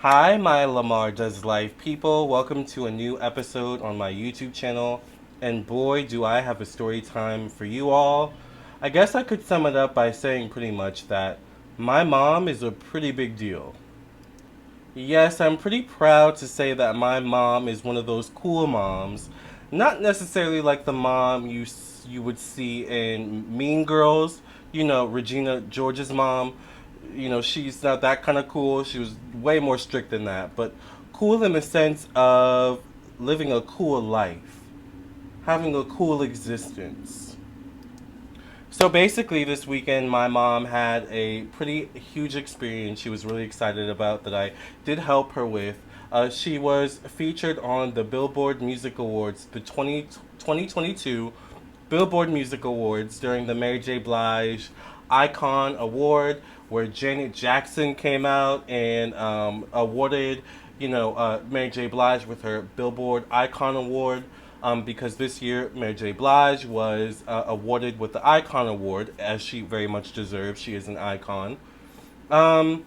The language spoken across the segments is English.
Hi, my Lamarr Does Life people. Welcome to a new episode on my YouTube channel. And boy, do I have a story time for you all. I guess I could sum it up by saying pretty much that my mom is a pretty big deal. Yes, I'm pretty proud to say that my mom is one of those cool moms. Not necessarily like the mom you would see in Mean Girls, Regina George's mom. She's not that kind of cool. She was way more strict than that, but cool in the sense of living a cool life, having a cool existence. So basically, this weekend, my mom had a pretty huge experience she was really excited about that I did help her with. She was featured on the Billboard Music Awards, the 2022 Billboard Music Awards during the Mary J. Blige Icon Award, where Janet Jackson came out and awarded, Mary J. Blige with her Billboard Icon Award. Because this year Mary J. Blige was awarded with the Icon Award, as she very much deserves. She is an icon. Um,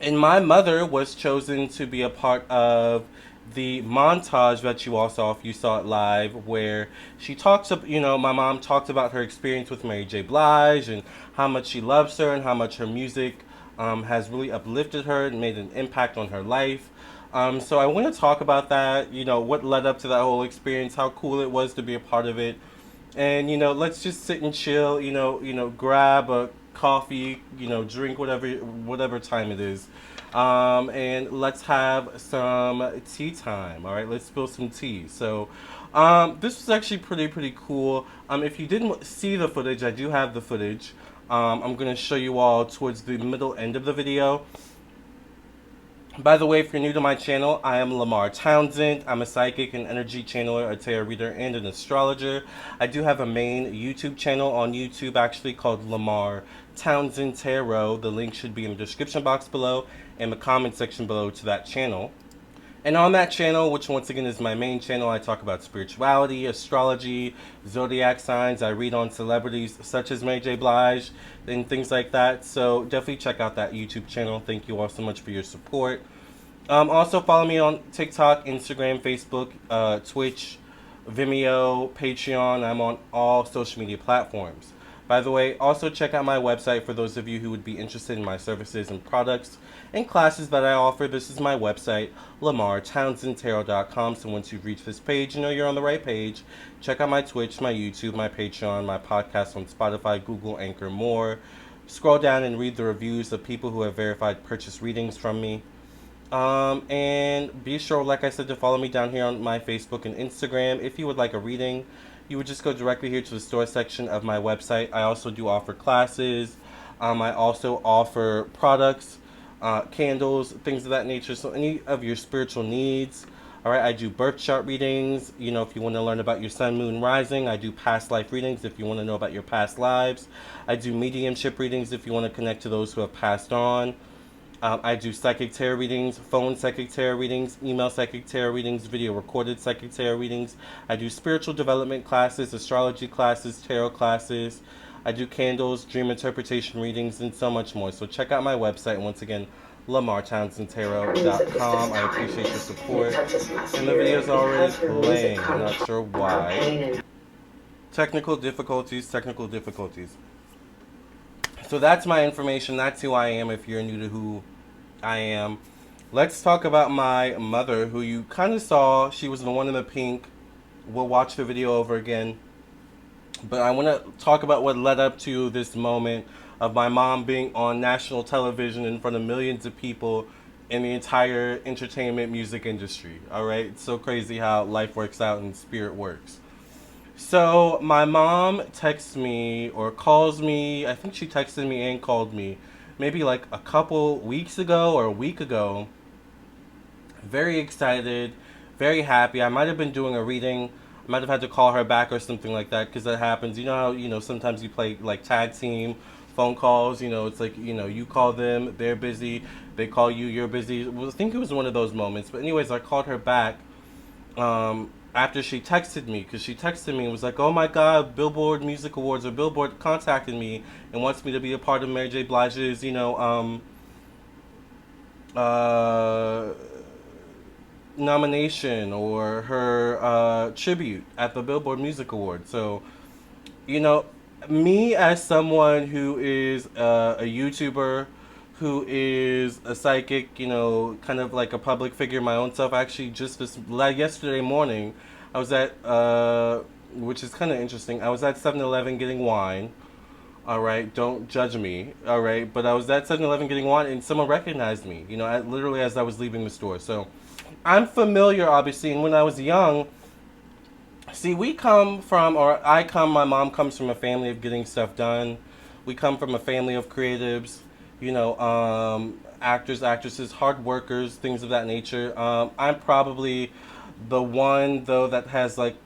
and my mother was chosen to be a part of the montage that you all saw if you saw it live, where she talks about, my mom talked about her experience with Mary J. Blige and how much she loves her and how much her music has really uplifted her and made an impact on her life. So I want to talk about that, what led up to that whole experience, how cool it was to be a part of it. And let's just sit and chill, grab a coffee, drink whatever time it is. And let's have some tea time. All right, let's spill some tea. So this was actually pretty cool. If you didn't see the footage, I do have the footage. I'm going to show you all towards the middle end of the video. By the way, if you're new to my channel, I am Lamarr Townsend. I'm a psychic, an energy channeler, a tarot reader, and an astrologer. I do have a main YouTube channel on YouTube actually called Lamarr Townsend Tarot. The link should be in the description box below and the comment section below to that channel. And on that channel, which once again is my main channel, I talk about spirituality, astrology, zodiac signs. I read on celebrities such as Mary J. Blige and things like that. So definitely check out that YouTube channel. Thank you all so much for your support. Also follow me on TikTok, Instagram, Facebook, Twitch, Vimeo, Patreon. I'm on all social media platforms. By the way, also check out my website for those of you who would be interested in my services and products and classes that I offer. This is my website, LamarrTownsendTarot.com. So once you've reached this page, you know you're on the right page. Check out my Twitch, my YouTube, my Patreon, my podcast on Spotify, Google, Anchor, more. Scroll down and read the reviews of people who have verified purchase readings from me. And be sure, like I said, to follow me down here on my Facebook and Instagram. If you would like a reading, you would just go directly here to the store section of my website. I also do offer classes. I also offer products, candles, things of that nature. So any of your spiritual needs. All right, I do birth chart readings. If you want to learn about your sun, moon, rising. I do past life readings if you want to know about your past lives. I do mediumship readings if you want to connect to those who have passed on. I do psychic tarot readings, phone psychic tarot readings, email psychic tarot readings, video recorded psychic tarot readings. I do spiritual development classes, astrology classes, tarot classes. I do candles, dream interpretation readings, and so much more. So check out my website, once again, LamarrTownsendTarot.com. I appreciate your support. And the video's already playing. I'm not sure why. Technical difficulties, technical difficulties. So that's my information. That's who I am if you're new to who I am. Let's talk about my mother, who you kind of saw. She was the one in the pink. We'll watch the video over again. But I want to talk about what led up to this moment of my mom being on national television in front of millions of people in the entire entertainment music industry. All right? It's so crazy how life works out and spirit works. So my mom texts me or calls me. I think she texted me and called me maybe like a couple weeks ago or a week ago. Very excited, very happy. I might have been doing a reading. I might have had to call her back or something like that because that happens. You know how, sometimes you play like tag team phone calls. It's like, you call them, they're busy. They call you, you're busy. Well, I think it was one of those moments. But anyways, I called her back. After she texted me, because she texted me and was like, oh my god, Billboard Music Awards, or Billboard contacted me and wants me to be a part of Mary J. Blige's, uh, nomination or her tribute at the Billboard Music Awards. So, you know, me as someone who is a YouTuber, who is a psychic, kind of like a public figure my own self. Actually, just like yesterday morning, I was at, which is kind of interesting. I was at 7-Eleven getting wine. All right, don't judge me. All right, but I was at 7-Eleven getting wine, and someone recognized me. Literally as I was leaving the store. So, I'm familiar, obviously. And when I was young, see, we come from, or I come, my mom comes from a family of getting stuff done. We come from a family of creatives, actors, actresses, hard workers, things of that nature. I'm probably the one, though, that has, like,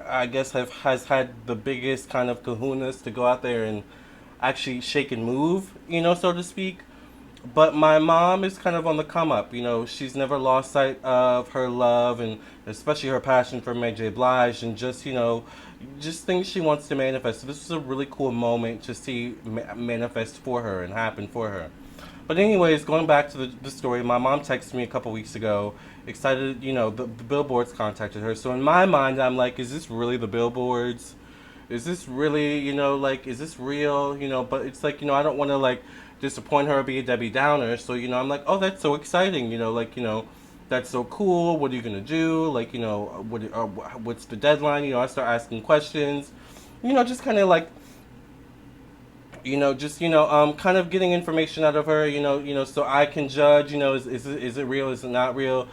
I guess, has had the biggest kind of kahunas to go out there and actually shake and move, so to speak. But my mom is kind of on the come up. She's never lost sight of her love and especially her passion for Mary J. Blige and just things she wants to manifest. So this was a really cool moment to see manifest for her and happen for her. But anyways, going back to the story, my mom texted me a couple weeks ago, excited, the Billboards contacted her. So in my mind, I'm like, is this really the Billboards? Is this really, is this real? But it's like, I don't want to, like, disappoint her or be a Debbie Downer. So, I'm like, oh, that's so exciting, that's so cool. What are you going to do? Like, what's the deadline? I start asking questions, just kind of like, kind of getting information out of her, so I can judge, is it real? Is it not real?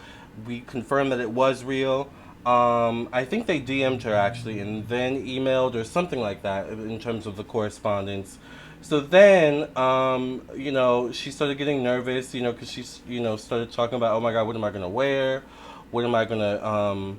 We confirmed that it was real. I think they DM'd her actually and then emailed or something like that in terms of the correspondence. So then, she started getting nervous, because she, started talking about, oh my God, what am I going to wear? What am I going to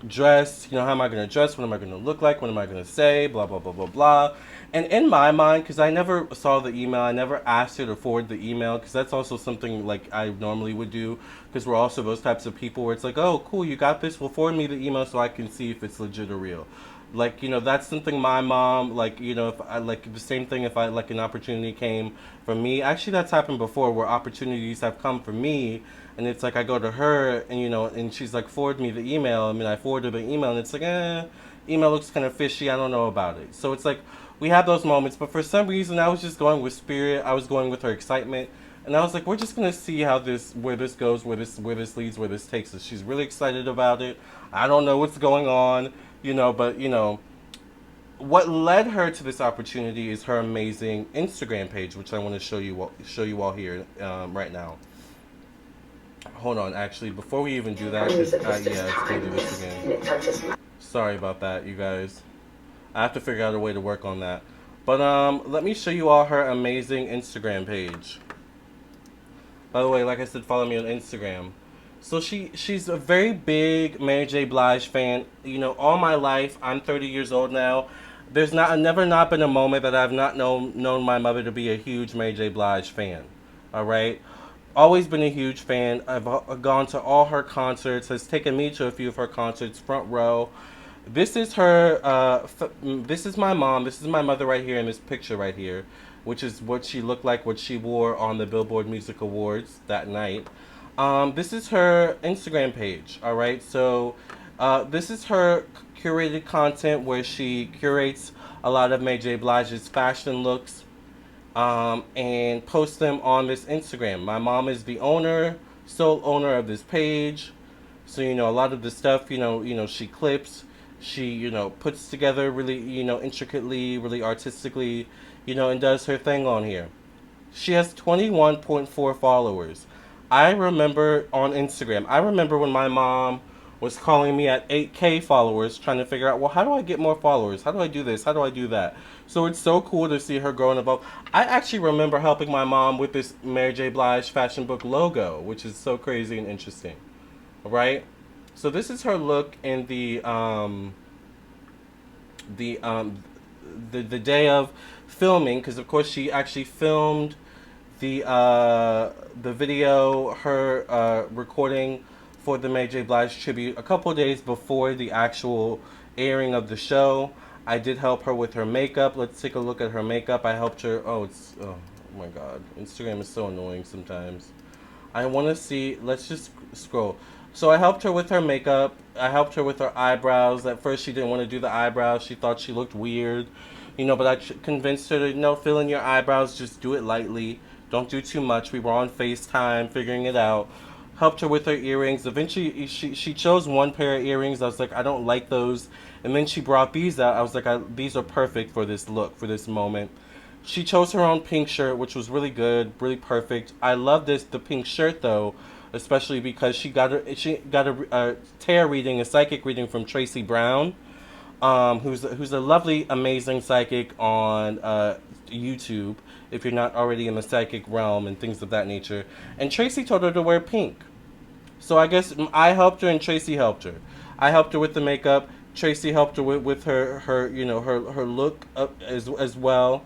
dress? How am I going to dress? What am I going to look like? What am I going to say? Blah, blah, blah, blah, blah. And in my mind, because I never saw the email, I never asked her to forward the email, because that's also something like I normally would do, because we're also those types of people where it's like, oh, cool, you got this? Well, forward me the email so I can see if it's legit or real. Like, that's something my mom, like, if I, like, the same thing if I, like, an opportunity came from me. Actually, that's happened before where opportunities have come from me, and it's like I go to her, and, and she's like, forward me the email. I mean, I forward her the email, and it's like, email looks kind of fishy, I don't know about it. So it's like, we have those moments, but for some reason, I was just going with spirit, I was going with her excitement, and I was like, we're just gonna see where this goes, where this leads, where this takes us. She's really excited about it. I don't know what's going on, but what led her to this opportunity is her amazing Instagram page, which I want to show you all here right now. Hold on, actually, before we even do that, yeah, let's go do this again. Sorry about that, you guys. I have to figure out a way to work on that. But let me show you all her amazing Instagram page. By the way, like I said, follow me on Instagram. So she's a very big Mary J. Blige fan. All my life, I'm 30 years old now. There's never not been a moment that I've not known my mother to be a huge Mary J. Blige fan. All right, always been a huge fan. I've gone to all her concerts. Has taken me to a few of her concerts, front row. This is her. This is my mom. This is my mother right here in this picture right here, which is what she looked like, what she wore on the Billboard Music Awards that night. This is her Instagram page. All right, so this is her curated content where she curates a lot of Mary J. Blige's fashion looks and posts them on this Instagram. My mom is the sole owner of this page. So a lot of the stuff she clips, she puts together really intricately, really artistically, and does her thing on here. She has 21.4 followers. I remember on Instagram. I remember when my mom was calling me at 8K followers, trying to figure out, well, how do I get more followers? How do I do this? How do I do that? So it's so cool to see her growing up. I actually remember helping my mom with this Mary J. Blige fashion book logo, which is so crazy and interesting. Right? So this is her look in the day of filming, because of course she actually filmed the video, her recording for the Mary J. Blige tribute a couple of days before the actual airing of the show. I did help her with her makeup. Let's take a look at her makeup. I helped her. Oh my God, Instagram is so annoying sometimes. I want to see. Let's just scroll. So I helped her with her makeup. I helped her with her eyebrows. At first, she didn't want to do the eyebrows. She thought she looked weird, but I convinced her to, fill in your eyebrows. Just do it lightly. Don't do too much. We were on FaceTime figuring it out. Helped her with her earrings. Eventually, she chose one pair of earrings. I was like, I don't like those. And then she brought these out. I was like, these are perfect for this look, for this moment. She chose her own pink shirt, which was really good, really perfect. I love the pink shirt though, especially because she got a tarot reading, a psychic reading from Tracy Brown, who's a lovely, amazing psychic on YouTube. If you're not already in the psychic realm and things of that nature, and Tracy told her to wear pink. So I guess I helped her and Tracy helped her. I helped her with the makeup. Tracy helped her with her look up as well.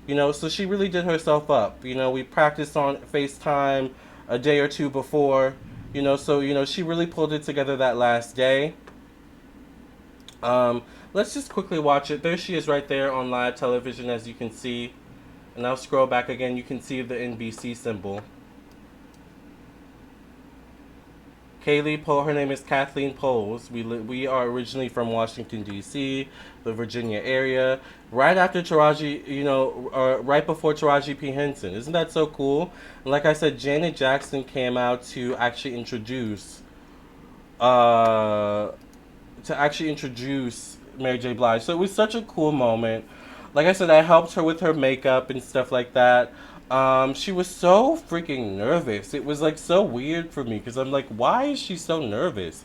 So she really did herself up. We practiced on FaceTime a day or two before. So she really pulled it together that last day. Let's just quickly watch it. There she is right there on live television, as you can see. And I'll scroll back again. You can see the NBC symbol. Kaylee Poles, her name is Kathleen Poles. We are originally from Washington, D.C., the Virginia area. Right after Taraji, right before Taraji P. Henson. Isn't that so cool? And like I said, Janet Jackson came out to actually introduce Mary J. Blige. So it was such a cool moment. Like I said, I helped her with her makeup and stuff like that. She was so freaking nervous. It was like so weird for me because I'm like, why is she so nervous?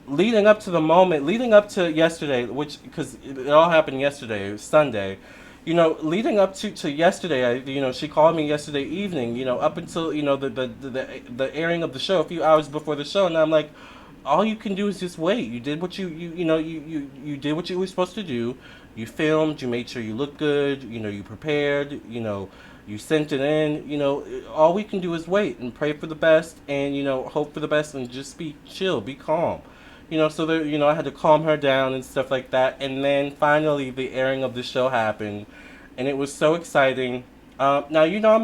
Leading up to yesterday, because it all happened yesterday, it was Sunday. Leading up to yesterday, she called me yesterday evening. Up until the airing of the show, a few hours before the show, and I'm like, all you can do is just wait. You did what you did what you were supposed to do. You filmed. You made sure you looked good. You prepared. You sent it in. All we can do is wait and pray for the best, and hope for the best, and just be chill, be calm. So there, I had to calm her down and stuff like that. And then finally, the airing of the show happened, and it was so exciting. Now, I'm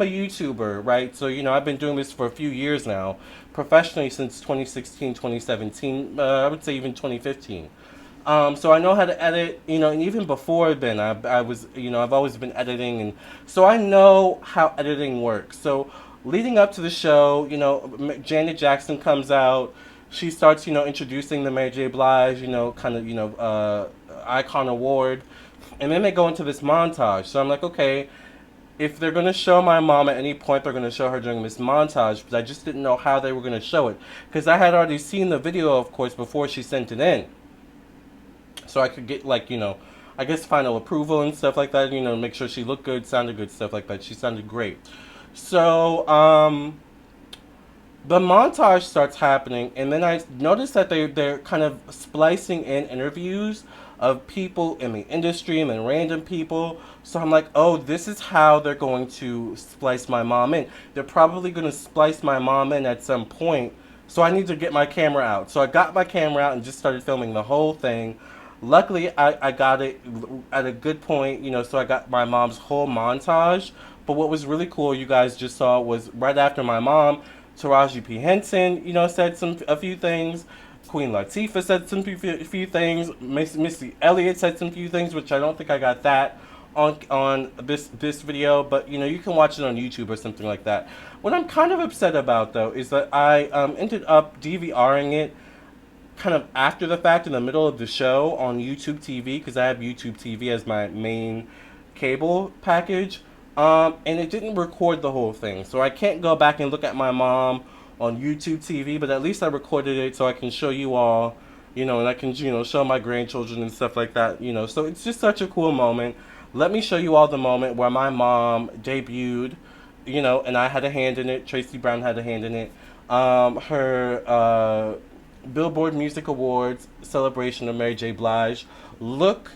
a YouTuber, right? So, I've been doing this for a few years now, professionally since 2016, 2017, I would say even 2015. So I know how to edit, and even before then, I was, I've always been editing, and so I know how editing works. So leading up to the show, Janet Jackson comes out. She starts, introducing the Mary J. Blige, Icon Award. And then they go into this montage. So I'm like, okay, if they're going to show my mom at any point, they're going to show her during this montage. But I just didn't know how they were going to show it. Because I had already seen the video, of course, before she sent it in. So I could get, I guess final approval and stuff like that. Make sure she looked good, sounded good, stuff like that. She sounded great. So, the montage starts happening, and then I noticed that they're kind of splicing in interviews of people in the industry and then random people. So I'm like, oh, this is how they're going to splice my mom in. They're probably going to splice my mom in at some point. So I need to get my camera out. So I got my camera out and just started filming the whole thing. Luckily, I got it at a good point, so I got my mom's whole montage. But what was really cool, you guys just saw, was right after my mom, Taraji P. Henson, said a few things. Queen Latifah said few things. Missy Elliott said some few things, which I don't think I got that on this video, but you can watch it on YouTube or something like that. What I'm kind of upset about though is that I ended up DVRing it kind of after the fact in the middle of the show on YouTube TV, because I have YouTube TV as my main cable package. And it didn't record the whole thing, so I can't go back and look at my mom on YouTube TV, but at least I recorded it so I can show you all, and I can, show my grandchildren and stuff like that, so it's just such a cool moment. Let me show you all the moment where my mom debuted, and I had a hand in it. Tracy Brown had a hand in it. Her Billboard Music Awards celebration of Mary J. Blige look,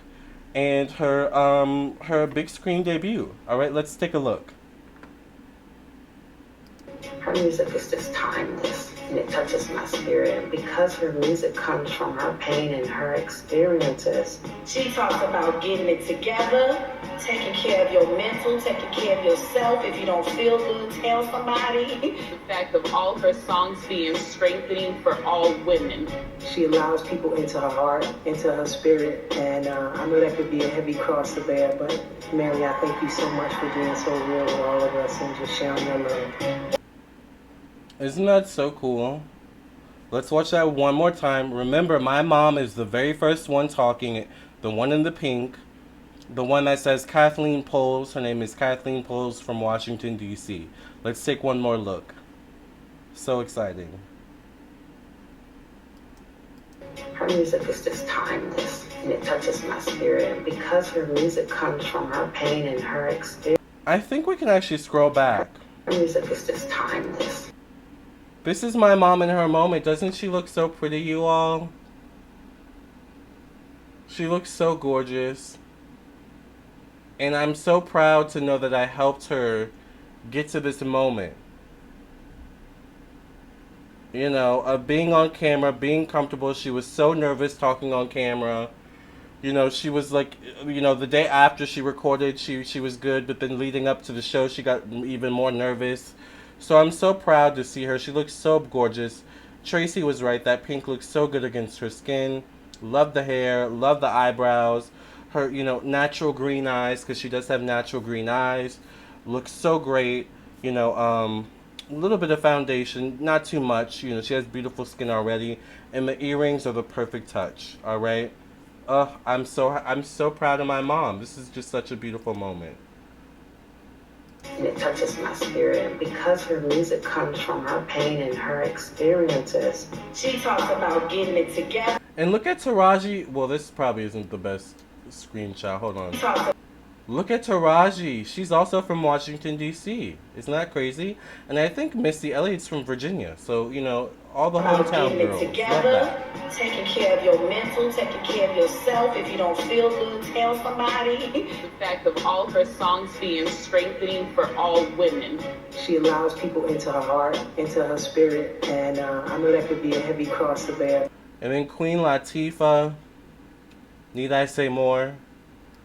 and her big screen debut. All right, let's take a look. Her music is just timeless, and it touches my spirit. And because her music comes from her pain and her experiences, she talks about getting it together, taking care of your mental, taking care of yourself. If you don't feel good, tell somebody. The fact of all her songs being strengthening for all women. She allows people into her heart, into her spirit, and I know that could be a heavy cross to bear, but Mary, I thank you so much for being so real with all of us and just sharing your love. Isn't that so cool? Let's watch that one more time. Remember, my mom is the very first one talking, the one in the pink, the one that says Kathleen Poles. Her name is Kathleen Poles from Washington, D.C. Let's take one more look. So exciting. Her music is just timeless, and it touches my spirit. And because her music comes from her pain and her experience, I think we can actually scroll back. her music is just timeless. This is my mom in her moment. Doesn't she look so pretty, you all? She looks so gorgeous. And I'm so proud to know that I helped her get to this moment. You know, of being on camera, being comfortable. She was so nervous talking on camera. You know, she was like, you know, the day after she recorded, she was good. But then leading up to the show, she got even more nervous. So I'm so proud to see her. She looks so gorgeous. Tracy was right. That pink looks so good against her skin. Love the hair. Love the eyebrows. Her, you know, natural green eyes, because she does have natural green eyes. Looks so great. You know, a little bit of foundation. Not too much. You know, she has beautiful skin already. And the earrings are the perfect touch. All right. I'm so proud of my mom. This is just such a beautiful moment. And it touches my spirit. And because her music comes from her pain and her experiences, she talks about getting it together. And look at Taraji. Well, this probably isn't the best screenshot. Hold on. Look at Taraji. She's also from Washington, D.C. Isn't that crazy? And I think Missy Elliott's from Virginia. So, you know, all the hometown girls. Love that. Taking care of your mental, taking care of yourself. If you don't feel good, tell somebody. The fact of all her songs being strengthening for all women. She allows people into her heart, into her spirit, and I know that could be a heavy cross to bear. And then Queen Latifah. Need I say more?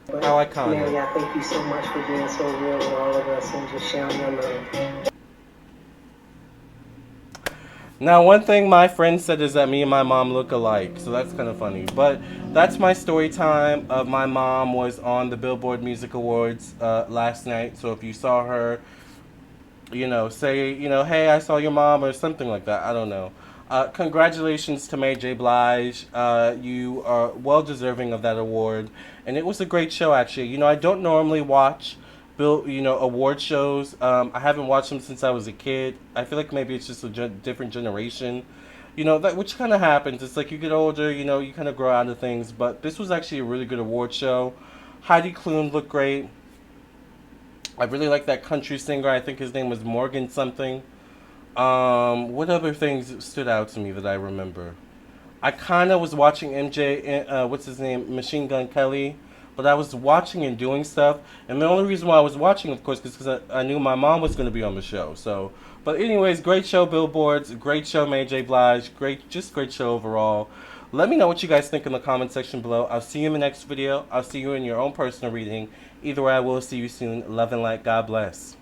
But how iconic. Mary, I thank you so much for being so real with all of us and just sharing your love. Now, one thing my friend said is that me and my mom look alike, so that's kind of funny. But that's my story time of my mom was on the Billboard Music Awards last night. So if you saw her, you know, say, you know, hey, I saw your mom or something like that. I don't know. Congratulations to Mary J. Blige. You are well deserving of that award. And it was a great show, actually. You know, I don't normally watch award shows. I haven't watched them since I was a kid. I feel like maybe it's just a different generation. You know, that which kind of happens. It's like you get older, you know, you kind of grow out of things. But this was actually a really good award show. Heidi Klum looked great. I really like that country singer. I think his name was Morgan something. What other things stood out to me that I remember? I kind of was watching MJ, what's his name, Machine Gun Kelly, but I was watching and doing stuff, and the only reason why I was watching, of course, is because I knew my mom was going to be on the show. So, but anyways, great show, Billboards, great show, Mary J. Blige, great show overall. Let me know what you guys think in the comment section below. I'll see you in the next video. I'll see you in your own personal reading. Either way, I will see you soon. Love and light. God bless.